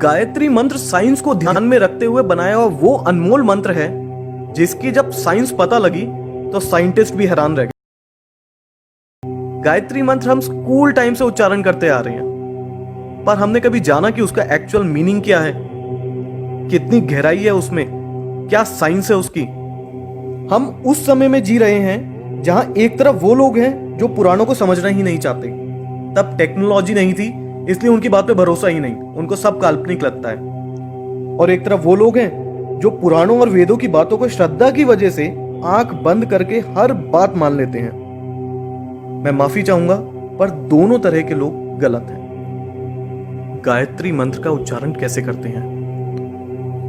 गायत्री मंत्र साइंस को ध्यान में रखते हुए बनाया हुआ वो अनमोल मंत्र है जिसकी जब साइंस पता लगी तो साइंटिस्ट भी हैरान रह गए। गायत्री मंत्र हम स्कूल टाइम से उच्चारण करते आ रहे हैं, पर हमने कभी जाना कि उसका एक्चुअल मीनिंग क्या है, कितनी गहराई है उसमें, क्या साइंस है उसकी। हम उस समय में जी रहे हैं जहां एक तरफ वो लोग हैं जो पुराणों को समझना ही नहीं चाहते। तब टेक्नोलॉजी नहीं थी, इसलिए उनकी बात पे भरोसा ही नहीं, उनको सब काल्पनिक लगता है। और एक तरफ वो लोग हैं जो पुराणों और वेदों की बातों को श्रद्धा की वजह से आंख बंद करके हर बात मान लेते हैं। मैं माफी चाहूंगा, पर दोनों तरह के लोग गलत हैं। गायत्री मंत्र का उच्चारण कैसे करते हैं?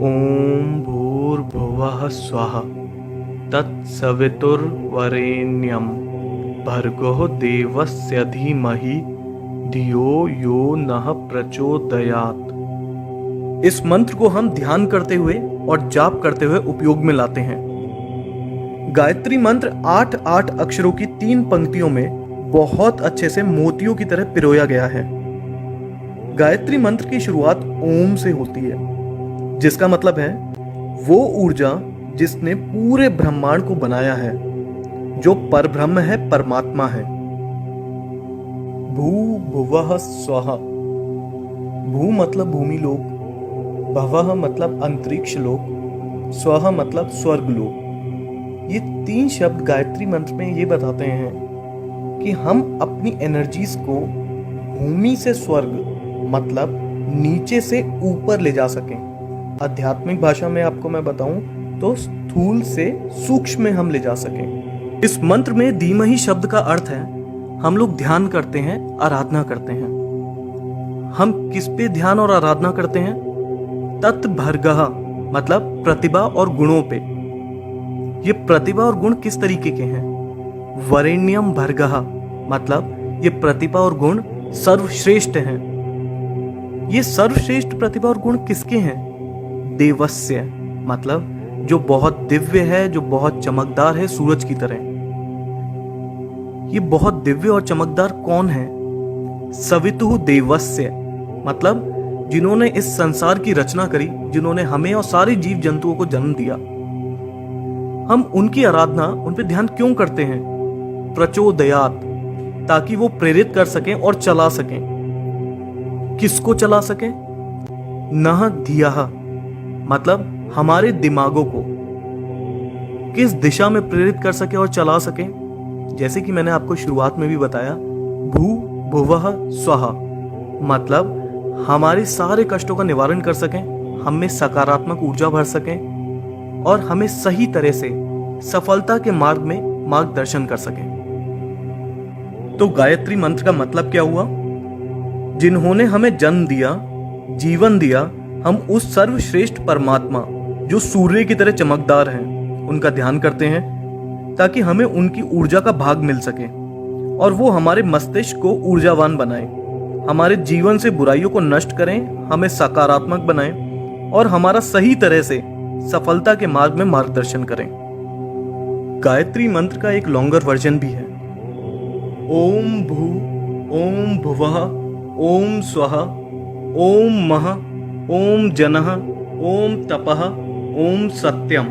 ओम भूर्भुवः स्वः तत्सवितुर्वरेण्यं भर्गो देवस्य धीमहि धियो यो नः प्रचोदयात्। इस मंत्र को हम ध्यान करते हुए और जाप करते हुए उपयोग में लाते हैं। गायत्री मंत्र 8 अक्षरों की 3 पंक्तियों में बहुत अच्छे से मोतियों की तरह पिरोया गया है। गायत्री मंत्र की शुरुआत ओम से होती है, जिसका मतलब है वो ऊर्जा जिसने पूरे ब्रह्मांड को बनाया है, जो परब्रह्म है, परमात्मा है। भू भुवः स्वः। भू मतलब भूमि लोक, भवः मतलब अंतरिक्ष लोक, स्वः मतलब स्वर्ग लोक। ये 3 शब्द गायत्री मंत्र में ये बताते हैं कि हम अपनी एनर्जीज को भूमि से स्वर्ग मतलब नीचे से ऊपर ले जा सकें। आध्यात्मिक भाषा में आपको मैं बताऊं तो स्थूल से सूक्ष्म में हम ले जा सकें। इस मंत्र में धीमहि शब्द का अर्थ है हम लोग ध्यान करते हैं, आराधना करते हैं। हम किस पे ध्यान और आराधना करते हैं? तत्भर्गः मतलब प्रतिभा और गुणों पे। ये प्रतिभा और गुण किस तरीके के हैं? वरेण्यम भर्गः मतलब ये प्रतिभा और गुण सर्वश्रेष्ठ हैं। ये सर्वश्रेष्ठ प्रतिभा और गुण किसके हैं? देवस्य मतलब जो बहुत दिव्य है, जो बहुत चमकदार है, सूरज की तरह। ये बहुत दिव्य और चमकदार कौन है? सवितुः देवस्य मतलब जिन्होंने इस संसार की रचना करी, जिन्होंने हमें और सारे जीव जंतुओं को जन्म दिया। हम उनकी आराधना, उन पे ध्यान क्यों करते हैं? प्रचोदयात् ताकि वो प्रेरित कर सकें और चला सकें। किसको चला सकें? नः धियः मतलब हमारे दिमागों को किस दिशा में प्रेरित कर सके और चला सके। जैसे कि मैंने आपको शुरुआत में भी बताया, भू भुवः स्वः मतलब हमारे सारे कष्टों का निवारण कर सकें, हम में सकारात्मक ऊर्जा भर सकें और हमें सही तरह से सफलता के मार्ग में मार्गदर्शन कर सकें। तो गायत्री मंत्र का मतलब क्या हुआ? जिन्होंने हमें जन्म दिया, जीवन दिया, हम उस सर्वश्रेष्ठ परमात्मा जो सूर्य की तरह चमकदार हैं, उनका ध्यान करते हैं ताकि हमें उनकी ऊर्जा का भाग मिल सके और वो हमारे मस्तिष्क को ऊर्जावान बनाए, हमारे जीवन से बुराइयों को नष्ट करें, हमें सकारात्मक बनाएं और हमारा सही तरह से सफलता के मार्ग में मार्गदर्शन करें। गायत्री मंत्र का एक लॉन्गर वर्जन भी है। ओम भू, ओम भुवः, ओम स्वः, ओम मः, ओम जनः, ओम तपः, ओम सत्यम,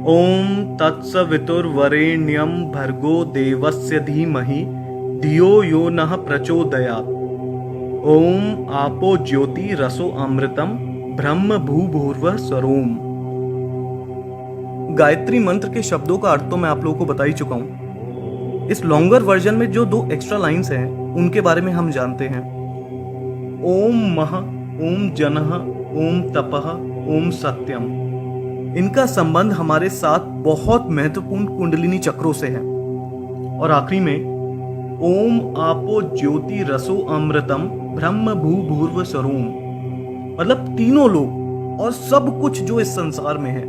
ओम तत्सवितुर्वरेण्यं भर्गो देवस्य धीमहि धियो यो नः प्रचोदयात्। ओम आपो ज्योति रसो अमृतम ब्रह्म भूभुर्वः स्वरोम। गायत्री मंत्र के शब्दों का अर्थ तो मैं आप लोगों को बता ही चुका हूं। इस लॉन्गर वर्जन में जो 2 एक्स्ट्रा लाइंस हैं उनके बारे में हम जानते हैं। ओम मः, ओम जनः, ओम तपः, ओम सत्यम। इनका संबंध हमारे साथ बहुत महत्वपूर्ण कुंडलिनी चक्रों से है। और आखिरी में ओम आपो ज्योति रसो अमृतम ब्रह्म भूभुर्व स्वरोम मतलब तीनों लोग और सब कुछ जो इस संसार में है,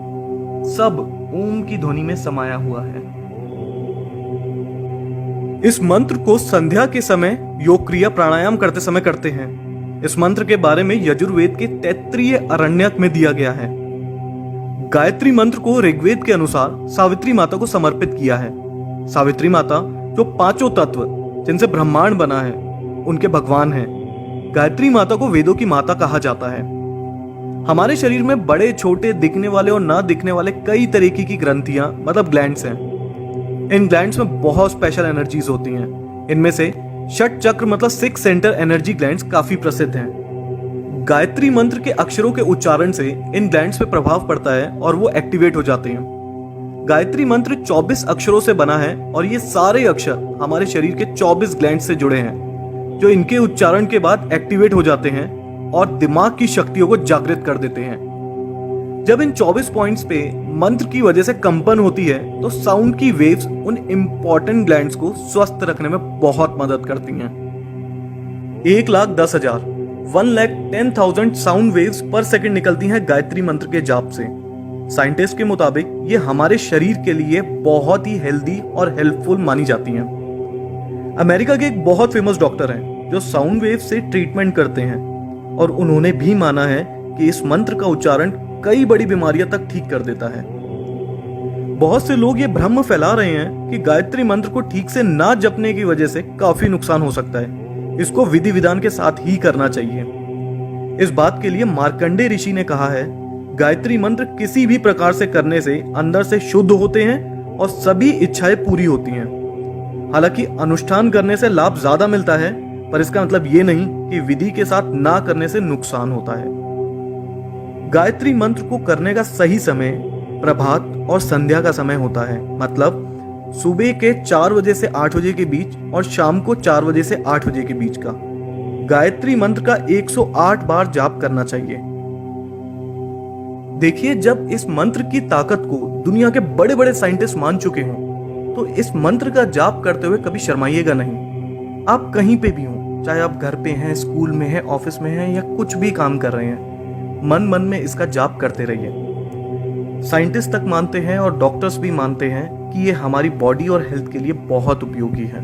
सब ओम की ध्वनि में समाया हुआ है। इस मंत्र को संध्या के समय योग क्रिया प्राणायाम करते समय करते हैं। इस मंत्र के बारे में यजुर्वेद के तैत्तिरीय अरण्यक में दिया गया है। गायत्री मंत्र को ऋग्वेद के अनुसार सावित्री माता को समर्पित किया है। सावित्री माता जो 5 तत्व जिनसे ब्रह्मांड बना है, उनके भगवान हैं। गायत्री माता को वेदों की माता कहा जाता है। हमारे शरीर में बड़े छोटे दिखने वाले और ना दिखने वाले कई तरीके की ग्रंथियां मतलब ग्लैंड्स हैं। इन ग्लैंड्स में बहुत स्पेशल एनर्जीज होती हैं। इनमें से षट चक्र मतलब 6 सेंटर एनर्जी ग्लैंड्स काफी प्रसिद्ध हैं। गायत्री मंत्र के अक्षरों के उच्चारण से इन ग्लैंड्स पे प्रभाव पड़ता है और वो एक्टिवेट हो जाते हैं। गायत्री मंत्र 24 अक्षरों से बना है और ये सारे अक्षर हमारे शरीर के 24 ग्लैंड से जुड़े हैं, जो इनके उच्चारण के बाद एक्टिवेट हो जाते हैं और दिमाग की शक्तियों को जागृत कर देते हैं। जब इन 24 पॉइंट्स पे मंत्र की वजह से कंपन होती है तो साउंड की वेव्स उन इंपॉर्टेंट ग्लैंड्स को स्वस्थ रखने में बहुत मदद करती हैं। 1,10,000 1,10,000 साउंड वेव्स पर सेकंड निकलती हैं गायत्री मंत्र के जाप से। साइंटिस्ट के मुताबिक ये हमारे शरीर के लिए बहुत ही हेल्दी और हेल्पफुल मानी जाती हैं। अमेरिका के एक बहुत फेमस डॉक्टर हैं जो साउंड वेव से ट्रीटमेंट करते हैं और उन्होंने भी माना है कि इस मंत्र का उच्चारण कई बड़ी बीमारियां तक ठीक कर देता है। बहुत से लोग ये भ्रम फैला रहे हैं कि गायत्री मंत्र को ठीक से ना जपने की वजह से काफी नुकसान हो सकता है। इसको विधि विधान के साथ ही करना चाहिए। इस बात के लिए मार्कंडेय ऋषि ने कहा है, गायत्री मंत्र किसी भी प्रकार से करने से अंदर से शुद्ध होते हैं और सभी इच्छाएं पूरी होती हैं। हालांकि अनुष्ठान करने से लाभ ज्यादा मिलता है, पर इसका मतलब ये नहीं कि विधि के साथ ना करने से नुकसान होता है। गायत्री मंत्र को करने का सही समय प्रभात और संध्या का समय होता है, मतलब सुबह के 4 बजे से 8 बजे के बीच और शाम को 4 बजे से 8 बजे के बीच का। गायत्री मंत्र का 108 बार जाप करना चाहिए। देखिए, जब इस मंत्र की ताकत को दुनिया के बड़े बड़े साइंटिस्ट मान चुके हों, तो इस मंत्र का जाप करते हुए कभी शर्माइएगा नहीं। आप कहीं पे भी हों, चाहे आप घर पे हैं, स्कूल में हैं, ऑफिस में हैं या कुछ भी काम कर रहे हैं, मन मन में इसका जाप करते रहिए। साइंटिस्ट तक मानते हैं और डॉक्टर्स भी मानते हैं कि ये हमारी बॉडी और हेल्थ के लिए बहुत उपयोगी है।